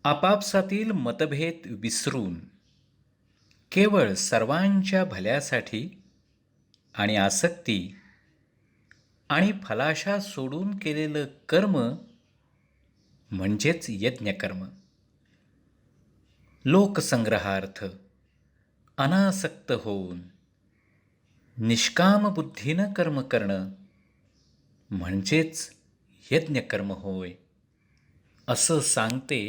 आपापसातील मतभेद विसरून केवळ सर्वांच्या भल्यासाठी आणि आसक्ती आणि फलाशा सोडून केलेलं कर्म म्हणजेच यज्ञकर्म. लोकसंग्रहार्थ अनासक्त होऊन निष्काम बुद्धीनं कर्म करणं म्हणजेच यज्ञकर्म होय, असं सांगते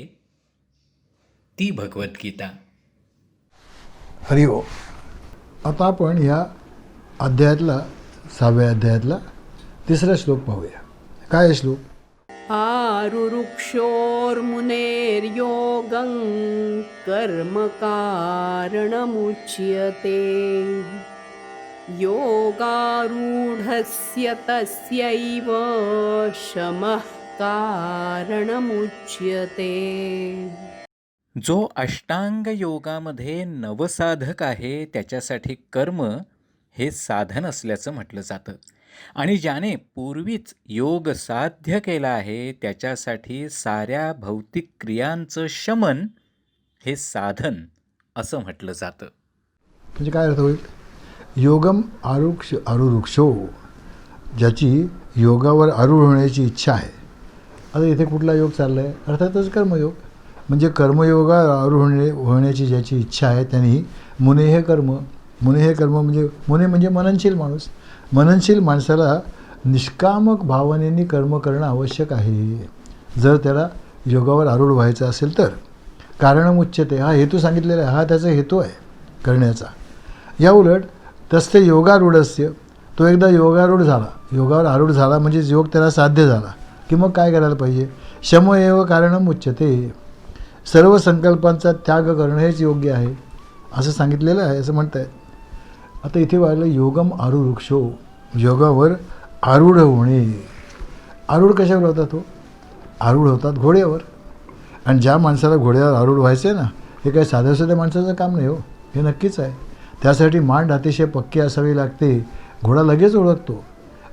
ती भगवद्गीता. हरि ओम. आता आपण ह्या अध्यायातला 6व्या अध्यायातला 3रा श्लोक पाहूया. काय आहे श्लोक? आरुरुक्षोर्मुनेर्योगं कर्म कारणमुच्यते योगारूढस्य तस्यैव शमः कारणमुच्यते. जो अष्टांग योगामध्ये नवसाधक आहे त्याच्यासाठी कर्म हे साधन असल्याचं म्हटलं जातं, आणि ज्याने पूर्वीच योग साध्य केला आहे त्याच्यासाठी साऱ्या भौतिक क्रियांचं शमन हे साधन असं म्हटलं जातं. म्हणजे काय अर्थ होईल? योगम आरुरुक्षो, ज्याची योगावर आरूढ होण्याची इच्छा आहे. आता इथे कुठला योग चालला आहे? अर्थातच कर्मयोग. म्हणजे कर्मयोगावर आरूढ होण्याची ज्याची इच्छा आहे त्यांनी मुने हे कर्म म्हणजे मुने म्हणजे मननशील माणूस. मननशील माणसाला निष्कामक भावनेने कर्म करणं आवश्यक आहे, जर त्याला योगावर आरूढ व्हायचं असेल तर. कारणमुच्यते, हा हेतू सांगितलेला आहे, हा त्याचा हेतू आहे करण्याचा. या उलट तस्य योगारूढस्य, तो एकदा योगारूढ झाला म्हणजे योग त्याला साध्य झाला की मग काय करायला पाहिजे? शम एव कारणमुच्यते, सर्व संकल्पांचा त्याग करणं हेच योग्य आहे असं सांगितलेलं आहे, असं म्हणत आहेत. आता इथे वाढलं योगम आरुरुक्षो, योगावर आरूढ होणे. आरूढ कशावर होतात? तो आरूढ होतात घोड्यावर. आणि ज्या माणसाला घोड्यावर आरूढ व्हायचं आहे ना, हे काही साध्या साध्या माणसाचं काम नाही हो, हे नक्कीच आहे. त्यासाठी मांड अतिशय पक्की असावी लागते. घोडा लगेच ओळखतो,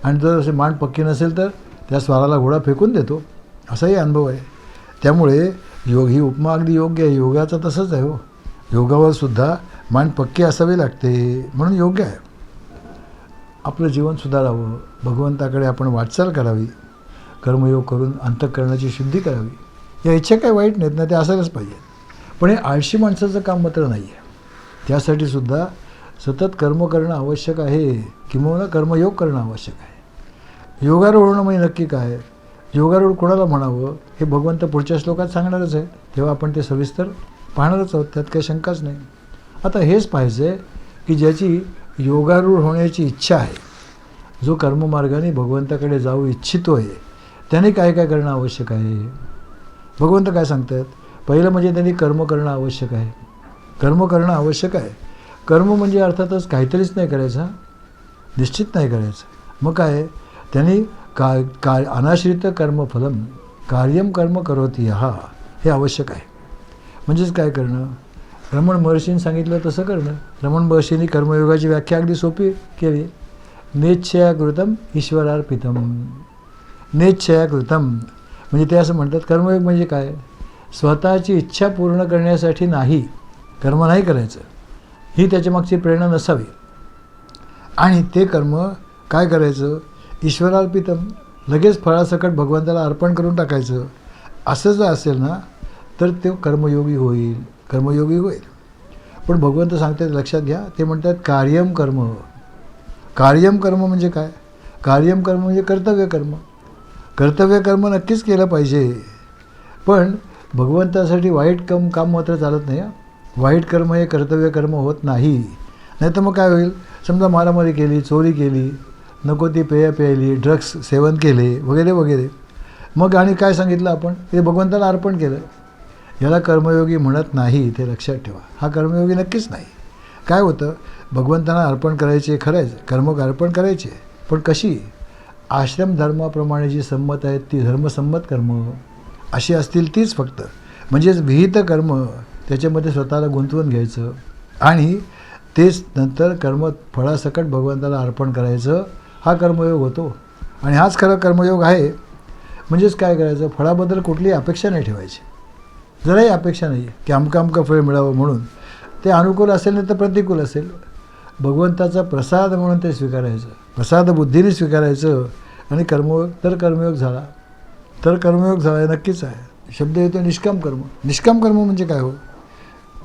आणि जर असे मांड पक्की नसेल तर त्या स्वाराला घोडा फेकून देतो, असाही अनुभव आहे. त्यामुळे ही उपमा अगदी योग्य आहे. योगाचं तसंच आहे हो, योगावर सुद्धा मान पक्की असावी लागते, म्हणून योग्य आहे. आपलं जीवन सुधारावं, भगवंताकडे आपण वाटचाल करावी, कर्मयोग करून अंतःकरणाची शुद्धी करावी. या इच्छा काही वाईट नाहीत ना, ते असायलाच पाहिजे. पण हे आळशी माणसाचं काम मात्र नाही आहे. त्यासाठी सुद्धा सतत कर्म करणं आवश्यक आहे, किंवा कर्मयोग करणं आवश्यक आहे. योगारूढ होणं म्हणजे नक्की काय? योगारूढ कोणाला म्हणावं हे भगवंत पुढच्या श्लोकात सांगणारच आहे, तेव्हा आपण ते सविस्तर पाहणारच आहोत, त्यात काही शंकाच नाही. आता हेच पाहिजे की ज्याची योगारूढ होण्याची इच्छा आहे, जो कर्ममार्गाने भगवंताकडे जाऊ इच्छितो आहे, त्याने काय काय करणं आवश्यक आहे? भगवंत काय सांगतात? पहिलं म्हणजे त्यांनी कर्म करणं आवश्यक आहे. कर्म करणं आवश्यक आहे. कर्म म्हणजे अर्थातच काहीतरीच नाही करायचं, निश्चित नाही करायचं. मग काय? त्यांनी अनाश्रित कर्मफलम कार्यम कर्म करोति हा, हे आवश्यक आहे. म्हणजेच काय करणं? रमण महर्षींनी सांगितलं तसं करणं. रमण महर्षींनी कर्मयोगाची व्याख्या अगदी सोपी केली. नेच्छया कृतम ईश्वरार्पितम. नेच्छया कृतम म्हणजे ते असं म्हणतात, कर्मयोग म्हणजे काय? स्वतःची इच्छा पूर्ण करण्यासाठी नाही, कर्म नाही करायचं, ही त्याच्यामागची प्रेरणा नसावी. आणि ते कर्म काय करायचं? ईश्वरार्पितम, लगेच फळासकट भगवंताला अर्पण करून टाकायचं. असं जर असेल ना तर ते कर्मयोगी होईल. पण भगवंत सांगतात, लक्षात घ्या, ते म्हणतात कार्यम कर्म. कार्यम कर्म म्हणजे काय? कार्यम कर्म म्हणजे कर्तव्य कर्म नक्कीच केलं पाहिजे. पण भगवंतासाठी वाईट काम मात्र चालत नाही. वाईट कर्म हे कर्तव्य कर्म होत नाही. नाही तर मग काय होईल? समजा मारामारी केली, चोरी केली, नको ती पेय प्यायली, ड्रग्स सेवन केले वगैरे वगैरे, मग आणि काय सांगितलं आपण? ते भगवंताला अर्पण केलं. याला कर्मयोगी म्हणत नाही, ते लक्षात ठेवा. हा कर्मयोगी नक्कीच नाही. काय होतं? भगवंतांना अर्पण करायचे, खरंच कर्म अर्पण करायचे, पण कशी? आश्रम धर्माप्रमाणे जी संमत आहेत ती धर्मसंमत कर्म अशी असतील तीच फक्त. म्हणजेच विहित कर्म त्याच्यामध्ये स्वतःला गुंतवून घ्यायचं आणि तेच नंतर कर्म फळासकट भगवंताला अर्पण करायचं, हा कर्मयोग होतो. आणि हाच खरा कर्मयोग आहे. म्हणजेच काय करायचं? फळाबद्दल कुठलीही अपेक्षा नाही ठेवायची. जराही अपेक्षा नाही आहे की अमकं फळ मिळावं म्हणून. ते अनुकूल असेल नाही तर प्रतिकूल असेल, भगवंताचा प्रसाद म्हणून ते स्वीकारायचं, प्रसाद बुद्धीने स्वीकारायचं. आणि कर्मयोग झाला, हे नक्कीच आहे. शब्द येतो निष्काम कर्म. निष्काम कर्म म्हणजे काय हो?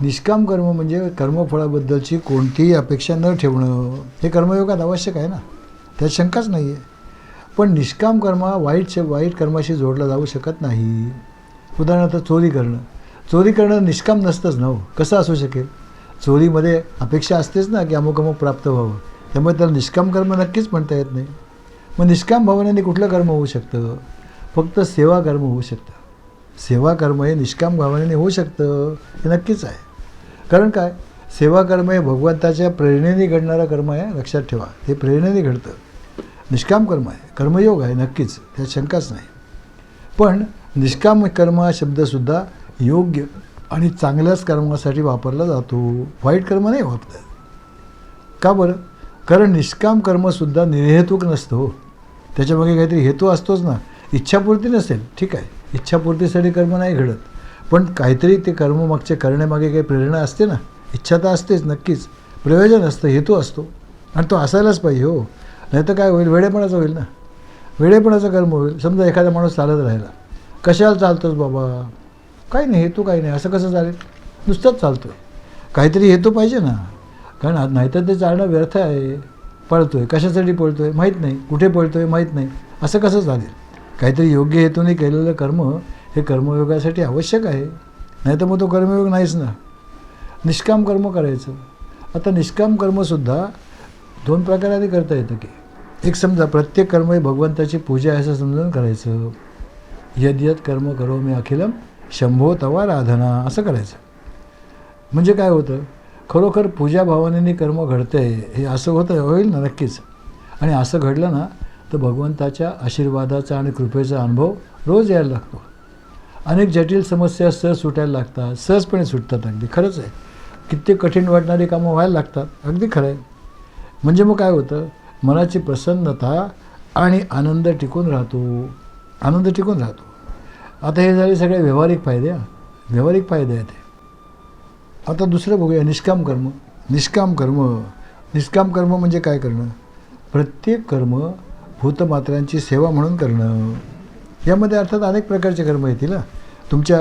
निष्काम कर्म म्हणजे कर्मफळाबद्दलची कोणतीही अपेक्षा न ठेवणं. हे कर्मयोगात आवश्यक आहे ना, त्यात शंकाच नाही आहे. पण निष्काम कर्म वाईट कर्माशी जोडला जाऊ शकत नाही. उदाहरणार्थ चोरी करणं निष्काम नसतंच ना हो. कसं असू शकेल? चोरीमध्ये अपेक्षा असतेच ना की अमुक प्राप्त व्हावं, त्यामुळे त्याला निष्काम कर्म नक्कीच म्हणता येत नाही. मग निष्काम भावनेने कुठलं कर्म होऊ शकतं? फक्त सेवा कर्म होऊ शकतं. सेवा कर्म हे निष्काम भावनेने होऊ शकतं, हे नक्कीच आहे. कारण काय, सेवा कर्म हे भगवंताच्या प्रेरणेने घडणारं कर्म आहे, लक्षात ठेवा. ते प्रेरणेने घडतं, निष्काम कर्म आहे, कर्मयोग आहे नक्कीच, त्यात शंकाच नाही. पण निष्काम कर्म हा शब्दसुद्धा योग्य आणि चांगल्याच कर्मासाठी वापरला जातो, वाईट कर्म नाही वापरत. का बरं? कारण निष्काम कर्मसुद्धा निर्हेतुक नसतं हो. त्याच्यामागे काहीतरी हेतू असतोच ना. इच्छापूर्ती नसेल, ठीक आहे, इच्छापूर्तीसाठी कर्म नाही घडत, पण काहीतरी ते कर्म मागचे करण्यामागे काही प्रेरणा असते ना. इच्छा तर असतेच नक्कीच, प्रयोजन असतं, हेतू असतो, आणि तो असायलाच पाहिजे हो. नाही तर काय होईल? वेडेपणाचं होईल ना, वेडेपणाचं कर्म होईल. समजा एखादा माणूस चालत राहिला, कशाला चालतोस बाबा? काही नाही, हेतू काही नाही, असं कसं चालेल? नुसतंच चालतो आहे, काहीतरी हेतू पाहिजे ना. कारण नाहीतर ते चालणं व्यर्थ आहे. पळतो आहे, कशासाठी पळतो आहे माहीत नाही, कुठे पळतो आहे माहीत नाही, असं कसं चालेल? काहीतरी योग्य हेतूने केलेलं कर्म हे कर्मयोगासाठी आवश्यक आहे, नाही तर मग तो कर्मयोग नाहीच ना. निष्काम कर्म करायचं. आता निष्काम कर्मसुद्धा दोन प्रकाराने करता येतं की, एक समजा प्रत्येक कर्म हे भगवंताची पूजा आहे असं समजून करायचं. यद्यत कर्म करोमि अखिलम शंभो तवा राधना, असं करायचं. म्हणजे काय होतं? खरोखर पूजा भावनेने कर्म घडतं आहे, हे असं होईल ना नक्कीच. आणि असं घडलं ना तर भगवंताच्या आशीर्वादाचा आणि कृपेचा अनुभव रोज यायला लागतो. अनेक जटिल समस्या सहज सुटायला लागतात, सहजपणे सुटतात. अगदी खरंच आहे. कित्येक कठीण वाटणारी कामं व्हायला लागतात, अगदी खरं आहे. म्हणजे मग काय होतं? मनाची प्रसन्नता आणि आनंद टिकून राहतो. आता हे झाले सगळे व्यावहारिक फायदे आहेत. आता दुसरं बघूया, निष्काम कर्म म्हणजे काय करणं? प्रत्येक कर्म भूतमात्रांची सेवा म्हणून करणं. यामध्ये अर्थात अनेक प्रकारचे कर्म येतील ना. तुमच्या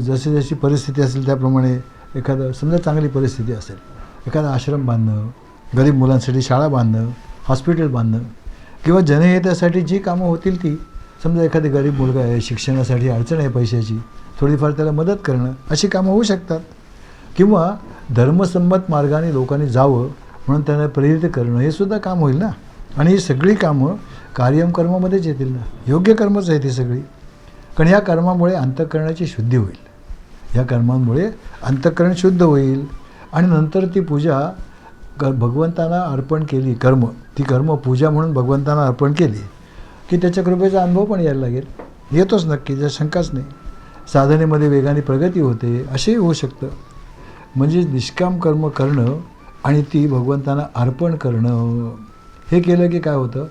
जशी परिस्थिती असेल त्याप्रमाणे, एखादं समजा चांगली परिस्थिती असेल, एखादा आश्रम बांधणं, गरीब मुलांसाठी शाळा बांधणं, हॉस्पिटल बांधणं, किंवा जनहितासाठी जी कामं होतील ती. समजा एखादी गरीब मुलगा आहे, शिक्षणासाठी अडचण आहे पैशाची, थोडीफार त्याला मदत करणं, अशी कामं होऊ शकतात. किंवा धर्मसंमत मार्गाने लोकांनी जावं म्हणून त्यांना प्रेरित करणं, हे सुद्धा काम होईल ना. आणि ही सगळी कामं कार्यम कर्मामध्येच येतील ना. योग्य कर्मच आहे ती सगळी. कारण या कर्मामुळे अंतःकरणाची शुद्धी होईल. या कर्मांमुळे अंतःकरण शुद्ध होईल, आणि नंतर ती पूजा भगवंतांना अर्पण केली, ती कर्म पूजा म्हणून भगवंतांना अर्पण केली की त्याच्या कृपेचा अनुभव पण यायला लागेल. येतोच नक्की, ज्या शंकाच नाही. साधनेमध्ये वेगाने प्रगती होते, असेही होऊ शकतं. म्हणजे निष्काम कर्म करणं आणि ती भगवंतांना अर्पण करणं, हे केलं की काय होतं?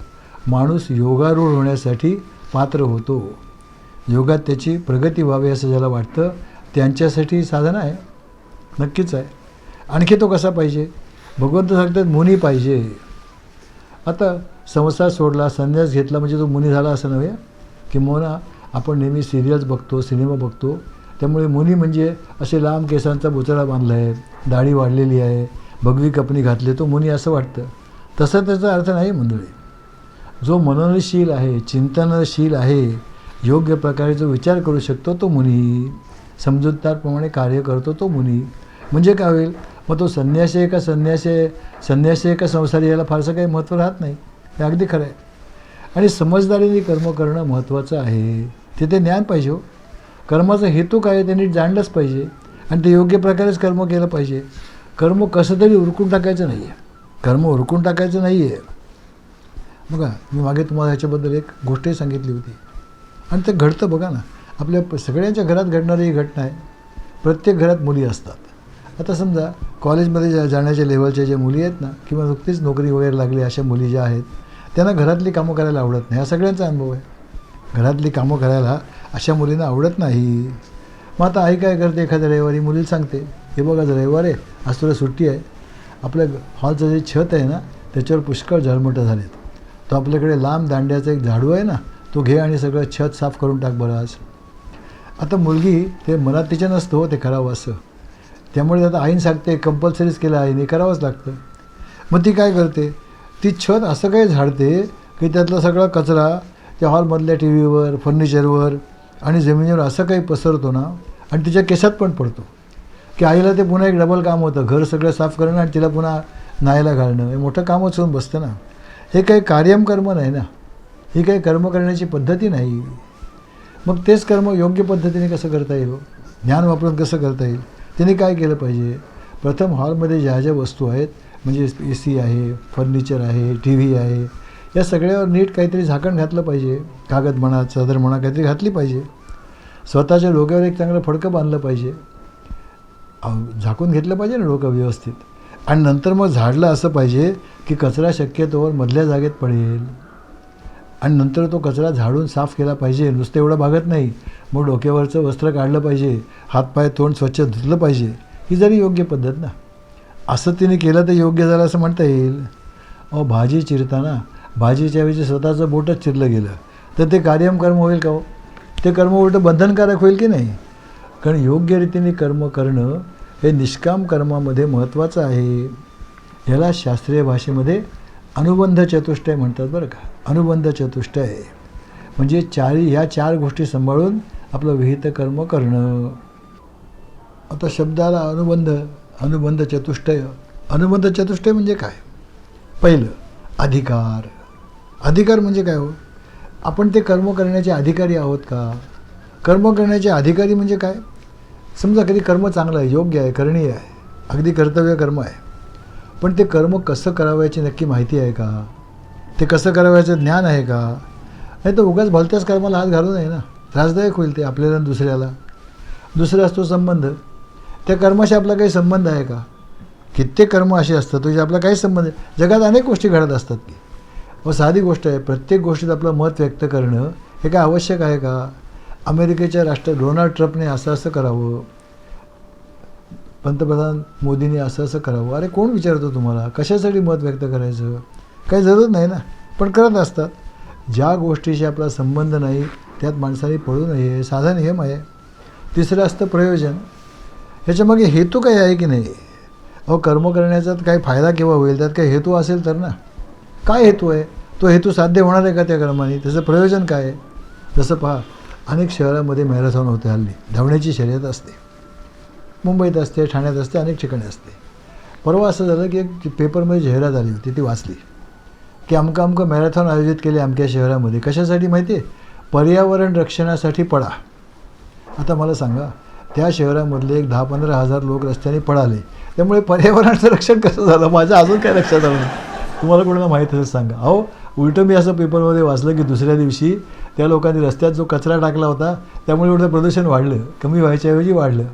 माणूस योगारूढ होण्यासाठी पात्र होतो. योगात त्याची प्रगती व्हावी असं ज्याला वाटतं, त्यांच्यासाठी साधना आहे, नक्कीच आहे. आणखी तो कसा पाहिजे? भगवंत सांगतात मुनी पाहिजे. आता संसार सोडला, संन्यास घेतला म्हणजे तो मुनी झाला असं नव्हे. किंवा आपण नेहमी सिरियल्स बघतो, सिनेमा बघतो, त्यामुळे मुनी म्हणजे असे लांब केसांचा बुचडा बांधला आहे, दाढी वाढलेली आहे, भगवी कपनी घातली, तो मुनी असं वाटतं. तसा त्याचा अर्थ नाही मंडळी. जो मननशील आहे, चिंतनशील आहे, योग्य प्रकारे जो विचार करू शकतो तो मुनी, समजूतदारप्रमाणे कार्य करतो तो मुनी. म्हणजे काय होईल? मग तो संन्यासी आहे का संसारी, याला फारसं काही महत्त्व राहत नाही. हे अगदी खरं आहे. आणि समजदारीने कर्म करणं महत्त्वाचं आहे. तिथे ज्ञान पाहिजे हो. कर्माचा हेतू काय आहे ते नीट जाणलंच पाहिजे, आणि ते योग्य प्रकारेच कर्म केलं पाहिजे. कर्म कसं तरी उरकून टाकायचं नाही आहे. बघा, मी मागे तुम्हाला ह्याच्याबद्दल एक गोष्टही सांगितली होती, आणि ते घडतं बघा ना. आपल्या सगळ्यांच्या घरात घडणारी ही घटना आहे. प्रत्येक घरात मुली असतात. आता समजा कॉलेजमध्ये जाण्याच्या लेवलच्या ज्या मुली आहेत ना, किंवा नुकतीच नोकरी वगैरे लागली अशा मुली ज्या आहेत, त्यांना घरातली कामं करायला आवडत नाही. हा सगळ्यांचा अनुभव आहे. घरातली कामं करायला अशा मुलींना आवडत नाही. मग आता आई काय करते, एखाद्या रविवारी मुलीला सांगते, हे बघा आज रविवार आहे, आज तुला सुट्टी आहे, आपल्या हॉलचं जे छत आहे ना त्याच्यावर पुष्कळ झळमटं झालेत, तो आपल्याकडे लांब दांड्याचा एक झाडू आहे ना, तो घे आणि सगळं छत साफ करून टाक बरं आज. आता मुलगी ते मनात तिच्या नसतं हो ते करावं असं, त्यामुळे आता आईन सांगते, कंपल्सरीच केलं आईने, करावंच लागतं. मग ती काय करते, ती छत असं काही झाडते की त्यातला सगळा कचरा त्या हॉलमधल्या टी व्हीवर, फर्निचरवर आणि जमिनीवर असं काही पसरतो ना, आणि तिच्या केसात पण पडतो की आईला ते पुन्हा एक डबल काम होतं, घर सगळं साफ करणं आणि तिला पुन्हा न्यायला घालणं, हे मोठं कामच होऊन बसतं ना. हे काही कर्म नाही ना, ही काही कर्म करण्याची पद्धती नाही. मग तेच कर्म योग्य पद्धतीने कसं करता येईल, ज्ञान वापरून कसं करता येईल, तिने काय केलं पाहिजे, प्रथम हॉलमध्ये ज्या ज्या वस्तू आहेत, म्हणजे AC आहे, फर्निचर आहे, टी व्ही आहे, या सगळ्यावर नीट काहीतरी झाकण घातलं पाहिजे, कागद म्हणा, चादर म्हणा, काहीतरी घातली पाहिजे. स्वतःच्या डोक्यावर एक चांगलं फडकं बांधलं पाहिजे, झाकून घेतलं पाहिजे ना डोकं व्यवस्थित. आणि नंतर मग झाडलं असं पाहिजे की कचरा शक्यतोवर मधल्या जागेत पडेल, आणि नंतर तो कचरा झाडून साफ केला पाहिजे. नुसतं एवढं भागत नाही, मग डोक्यावरचं वस्त्र काढलं पाहिजे, हातपाय तोंड स्वच्छ धुतलं पाहिजे. ही जरी योग्य पद्धत ना, असं तिने केलं तर योग्य झालं असं म्हणता येईल. भाजी चिरताना भाजीच्या ऐवजी स्वतःचं बोटच चिरलं गेलं तर ते कर्म होईल का हो, ते कर्म उलटं बंधनकारक होईल की नाही. कारण योग्य रीतीने कर्म करणं हे निष्काम कर्मामध्ये महत्त्वाचं आहे. याला शास्त्रीय भाषेमध्ये अनुबंध चतुष्टय म्हणतात बरं का. अनुबंध चतुष्टय म्हणजे ह्या चार गोष्टी सांभाळून आपलं विहित कर्म करणं. आता शब्दाला अनुबंध चतुष्टय. अनुबंध चतुष्टय म्हणजे काय, पहिलं अधिकार. अधिकार म्हणजे काय हो, आपण ते कर्म करण्याचे अधिकारी आहोत का. कर्म करण्याचे अधिकारी म्हणजे काय, समजा कधी कर्म चांगलं आहे, योग्य आहे, करणीय आहे, अगदी कर्तव्य कर्म आहे, पण ते कर्म कसं करावं याची नक्की माहिती आहे का, ते कसं करावं याचं ज्ञान आहे का. नाही तर उगाच भलत्याच कर्माला हात घालू नये ना, त्रासदायक होईल ते आपल्याला आणि दुसऱ्याला. दुसरा असतो संबंध. त्या कर्माशी आपला काही संबंध आहे का. कित्येक कर्म असे असतात तुझे आपला काही संबंध आहे. जगात अनेक गोष्टी घडत असतात की, व साधी गोष्ट आहे, प्रत्येक गोष्टीत आपलं मत व्यक्त करणं हे काय आवश्यक आहे का. अमेरिकेच्या डोनाल्ड ट्रम्पने असं करावं, पंतप्रधान मोदींनी असं करावं. अरे कोण विचारतो तुम्हाला, कशासाठी मत व्यक्त करायचं, काही जरूरत नाही ना, पण करत असतात. ज्या गोष्टीशी आपला संबंध नाही त्यात माणसाने पडू नये, साधा नियम आहे. तिसरं असतं प्रयोजन. ह्याच्यामागे हेतू काही आहे की नाही. कर्म करण्याचा काही फायदा केव्हा होईल, त्यात काही हेतू असेल तर ना. काय हेतू आहे, तो हेतू साध्य होणार आहे का त्या कर्माने, त्याचं प्रयोजन काय आहे. जसं पहा, अनेक शहरामध्ये मॅरेथॉन होते हल्ली, धावण्याची शर्यत असते, मुंबईत असते, ठाण्यात असते, अनेक ठिकाणी असते. परवा असं झालं की एक पेपरमध्ये जाहिरात आली होती, ती वाचली की अमकं मॅरेथॉन आयोजित केले अमक्या शहरामध्ये. कशासाठी माहिती आहे, पर्यावरण रक्षणासाठी पळा. आता मला सांगा, त्या शहरामधले एक 10-15 हजार लोक रस्त्याने पळाले, त्यामुळे पर्यावरणाचं रक्षण कसं झालं, माझं अजून काय लक्षात आलं नाही. तुम्हाला कोणाला माहीत असेल सांगा. उलटं मी असं पेपरमध्ये वाचलं की दुसऱ्या दिवशी त्या लोकांनी रस्त्यात जो कचरा टाकला होता त्यामुळे एवढं प्रदूषण वाढलं, कमी व्हायच्याऐवजी वाढलं.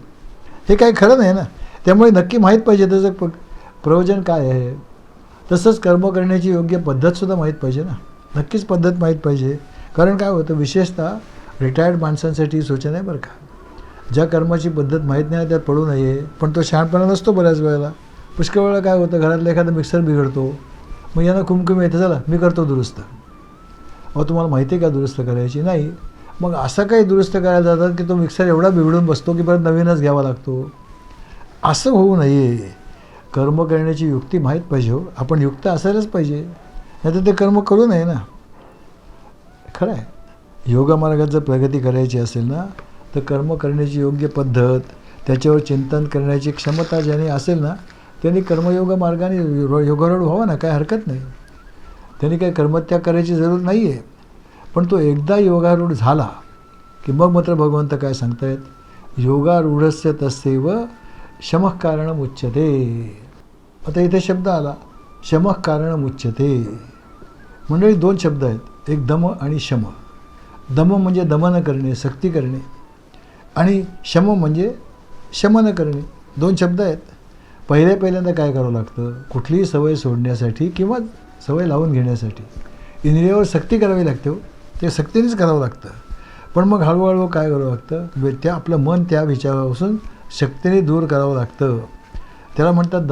हे काही खरं नाही ना. त्यामुळे नक्की माहीत पाहिजे त्याचं प्रयोजन काय आहे. तसंच कर्म करण्याची योग्य पद्धतसुद्धा माहीत पाहिजे ना, नक्कीच पद्धत माहीत पाहिजे. कारण काय होतं, विशेषतः रिटायर्ड माणसांसाठी सूचना आहे बरं का. ज्या कर्माची पद्धत माहीत नाही त्यात पडू नये. पण तो शहाणपणा नसतो बऱ्याच वेळेला. पुष्कळ वेळा काय होतं, घरातला एखादा मिक्सर बिघडतो, मग यांना कुमकुम येतं, चला मी करतो दुरुस्त. तुम्हाला माहिती आहे का दुरुस्त करायची नाही. मग असं काही दुरुस्त करायला जातात की तो मिक्सर एवढा बिघडून बसतो की परत नवीनच घ्यावा लागतो. असं होऊ नये. कर्म करण्याची युक्ती माहीत पाहिजे हो. आपण युक्त असायलाच पाहिजे, नाही तर ते कर्म करू नये ना. खरं आहे, योगमार्गात जर प्रगती करायची असेल ना तर कर्म करण्याची योग्य पद्धत, त्याच्यावर चिंतन करण्याची क्षमता ज्याने असेल ना त्यांनी कर्मयोग मार्गाने योगारूढ व्हावं ना, काय हरकत नाही. त्यांनी काही कर्मत्याग करायची जरूर नाही आहे. पण तो एकदा योगारूढ झाला की मग मात्र भगवंत काय सांगतायत, योगारूढस्य तस्यैव शमः कारणमुच्यते. आता इथे शब्द आला शमः कारणमुच्यते. मंडळी दोन शब्द आहेत, एक दम आणि शम. दम म्हणजे दमन करणे, सक्ती करणे, आणि शम म्हणजे शमन करणे. दोन शब्द आहेत. पहिल्यांदा काय करावं लागतं, कुठलीही सवय सोडण्यासाठी किंवा सवय लावून घेण्यासाठी इंद्रियावर सक्ती करावी लागते हो. ते सक्तीनेच करावं लागतं. पण मग हळूहळू काय करावं लागतं, त्या आपलं मन त्या विचारापासून शक्तीने दूर करावं लागतं. त्याला म्हणतात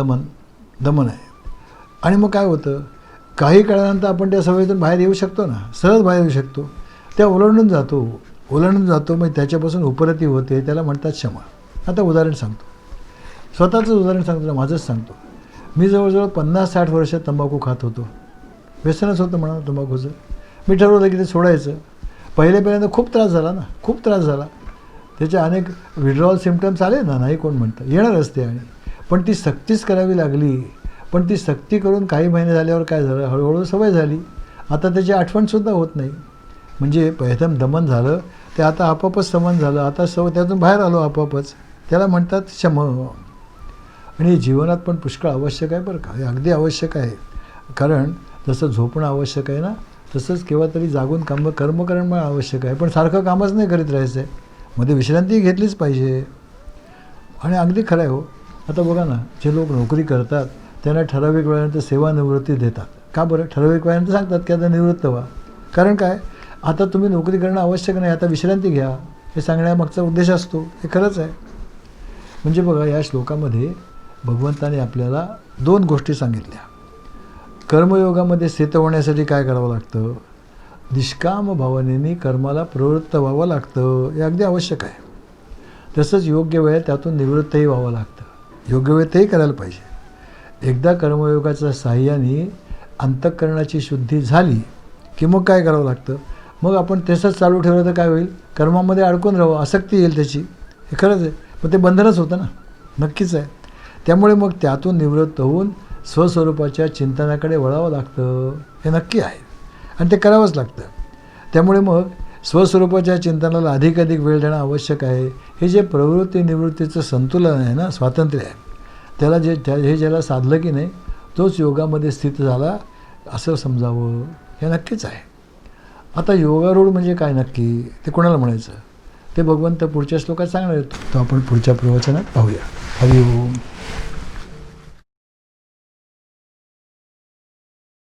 दमन आहे. आणि मग काय होतं, काही काळानंतर आपण त्या सवयीतून बाहेर येऊ शकतो ना, सहज बाहेर येऊ शकतो. त्या ओलांडून जातो मग त्याच्यापासून उपरती होते, त्याला म्हणतात क्षमा. आता उदाहरण सांगतो, स्वतःचं उदाहरण सांगतो ना, माझंच सांगतो. मी जवळजवळ 50-60 वर्ष तंबाखू खात होतो. व्यसनच होतं म्हणा तंबाखूचं. मी ठरवलं की ते सोडायचं. पहिल्यांदा खूप त्रास झाला. त्याचे अनेक विड्रॉल सिम्पटम्स आले ना, नाही कोण म्हणतं, येणारच ते. आणि पण ती सक्तीच करावी लागली. पण ती सक्ती करून काही महिने झाल्यावर काय झालं, हळूहळू सवय झाली. आता त्याची आठवणसुद्धा होत नाही. म्हणजे प्रथम दमन झालं, ते आता आपोआपच समन झालं. आता त्यातून बाहेर आलो आपोआपच. त्याला म्हणतात शम. आणि जीवनात पण पुष्कळ आवश्यक आहे बरं का, हे अगदी आवश्यक आहे. कारण जसं झोपणं आवश्यक आहे ना, तसंच केव्हा तरी जागून कर्म करणं पण आवश्यक आहे. पण सारखं कामच नाही करीत राहायचं आहे, मध्ये विश्रांती घेतलीच पाहिजे. आणि अगदी खरं आहे हो. आता बघा ना, जे लोक नोकरी करतात त्यांना ठराविक वेळानंतर सेवानिवृत्ती देतात. का बरं? ठराविक वेळानंतर सांगतात की आता निवृत्त व्हा. कारण काय, आता तुम्ही नोकरी करणं आवश्यक नाही, आता विश्रांती घ्या, हे सांगण्यामागचा उद्देश असतो. हे खरंच आहे. म्हणजे बघा, या श्लोकामध्ये भगवंताने आपल्याला 2 गोष्टी सांगितल्या. कर्मयोगामध्ये स्थित होण्यासाठी काय करावं लागतं, निष्काम भावनेने कर्माला प्रवृत्त व्हावं लागतं. हे अगदी आवश्यक आहे. तसंच योग्य वेळेत त्यातून निवृत्तही व्हावं लागतं. योग्य वेळेत तेही करायला पाहिजे. एकदा कर्मयोगाच्या साहाय्याने अंतःकरणाची शुद्धी झाली की मग काय करावं लागतं, मग आपण तसंच चालू ठेवलं तर काय होईल, कर्मामध्ये अडकून राहावं, आसक्ती येईल त्याची. हे खरंच आहे. मग ते बंधनच होतं ना, नक्कीच आहे. त्यामुळे मग त्यातून निवृत्त होऊन स्वस्वरूपाच्या चिंतनाकडे वळावं लागतं. हे नक्की आहे आणि ते करावंच लागतं. त्यामुळे मग स्वस्वरूपाच्या चिंतनाला अधिकाधिक वेळ देणं आवश्यक आहे. हे जे प्रवृत्ती निवृत्तीचं संतुलन आहे ना, स्वातंत्र्य आहे, त्याला हे ज्याला साधलं की नाही, तोच योगामध्ये स्थित झाला असं समजावं. हे नक्कीच आहे. आता योगारूढ म्हणजे काय नक्की, ते कोणाला म्हणायचं, ते भगवंत पुढच्या श्लोकात सांगणार आहेत. तो आपण पुढच्या प्रवचनात पाहूया. हरिओम.